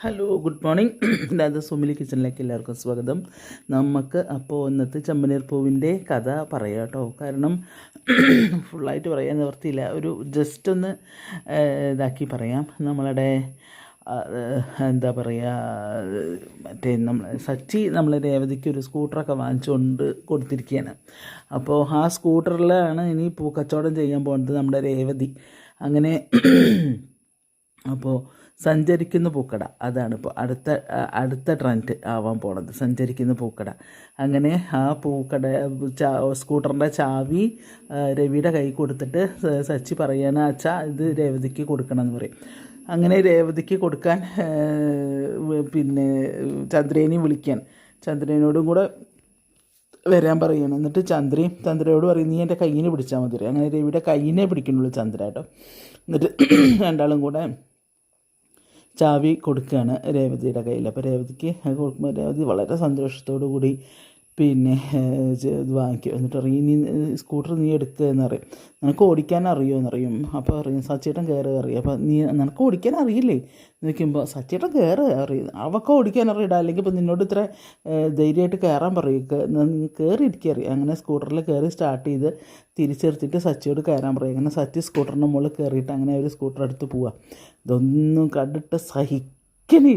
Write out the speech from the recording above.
Hello, good morning. അതായത് സുമിലി കിച്ചണിലേക്ക് എല്ലാവർക്കും സ്വാഗതം. നമുക്ക് അപ്പോൾ ഇന്നത്തെ ചെമ്പനീർ പൂവിൻ്റെ കഥ പറയാം കേട്ടോ. കാരണം ഫുള്ളായിട്ട് പറയാൻ നിവർത്തിയില്ല. ഒരു ജസ്റ്റ് ഒന്ന് ഇതാക്കി പറയാം. നമ്മളുടെ എന്താ പറയുക, മറ്റേ സച്ചി രേവതിക്ക് ഒരു സ്കൂട്ടറൊക്കെ വാങ്ങിച്ചുകൊണ്ട് കൊടുത്തിരിക്കുകയാണ്. അപ്പോൾ ആ സ്കൂട്ടറിലാണ് ഇനി പൂക്കച്ചവടം ചെയ്യാൻ പോകുന്നത് നമ്മുടെ രേവതി. അങ്ങനെ അപ്പോൾ സഞ്ചരിക്കുന്ന പൂക്കട, അതാണ് ഇപ്പോൾ അടുത്ത ട്രെൻഡ് ആവാൻ പോണത്, സഞ്ചരിക്കുന്ന പൂക്കട. അങ്ങനെ ആ പൂക്കട സ്കൂട്ടറിൻ്റെ ചാവി രവിയുടെ കൈ കൊടുത്തിട്ട് സച്ചി പറയാണ്, അച്ഛാ ഇത് രേവതിക്ക് കൊടുക്കണം എന്ന് പറയും. അങ്ങനെ രേവതിക്ക് കൊടുക്കാൻ പിന്നെ ചന്ദ്രേനെയും വിളിക്കാൻ, ചന്ദ്രനോടും കൂടെ വരാൻ പറയണം. എന്നിട്ട് ചന്ദ്രയോട് പറയും, നീ എൻ്റെ കയ്യിനെ പിടിച്ചാൽ മതി. അങ്ങനെ രവിയുടെ കയ്യിനെ പിടിക്കുന്നുള്ളൂ ചന്ദ്ര കേട്ടോ. എന്നിട്ട് രണ്ടാളും കൂടെ ചാവി കൊടുക്കുകയാണ് രേവതിയുടെ കയ്യിൽ. അപ്പോൾ രേവതിക്ക് കൊടുക്കുമ്പോൾ രേവതി വളരെ സന്തോഷത്തോടു കൂടി പിന്നെ ഇത് വാങ്ങിക്കും. എന്നിട്ട് പറയും, നീ സ്കൂട്ടർ നീ എടുക്കുക എന്നറിയും. നിനക്ക് ഓടിക്കാൻ അറിയുമോ എന്നറിയും. അപ്പോൾ അറിയും, സച്ചേട്ടൻ കയറി അറിയും. അപ്പോൾ നിനക്ക് ഓടിക്കാൻ അറിയില്ലേ എന്ന് വയ്ക്കുമ്പോൾ, സച്ചേട്ടൻ കയറി അറിയും, അവൾക്ക് ഓടിക്കാൻ അറിയില്ല, അല്ലെങ്കിൽ ഇപ്പോൾ നിന്നോട് ഇത്ര ധൈര്യമായിട്ട് കയറാൻ പറയും, കയറി ഇരിക്കറിയും. അങ്ങനെ സ്കൂട്ടറിൽ കയറി സ്റ്റാർട്ട് ചെയ്ത് തിരിച്ചെടുത്തിട്ട് സച്ചിയോട് കയറാൻ പറയും. അങ്ങനെ സച്ചി സ്കൂട്ടറിൻ്റെ മുകളിൽ കയറിയിട്ട് അങ്ങനെ ഒരു സ്കൂട്ടർ എടുത്ത് പോവുക. ഇതൊന്നും കണ്ടിട്ട് സഹിക്കണില്ല.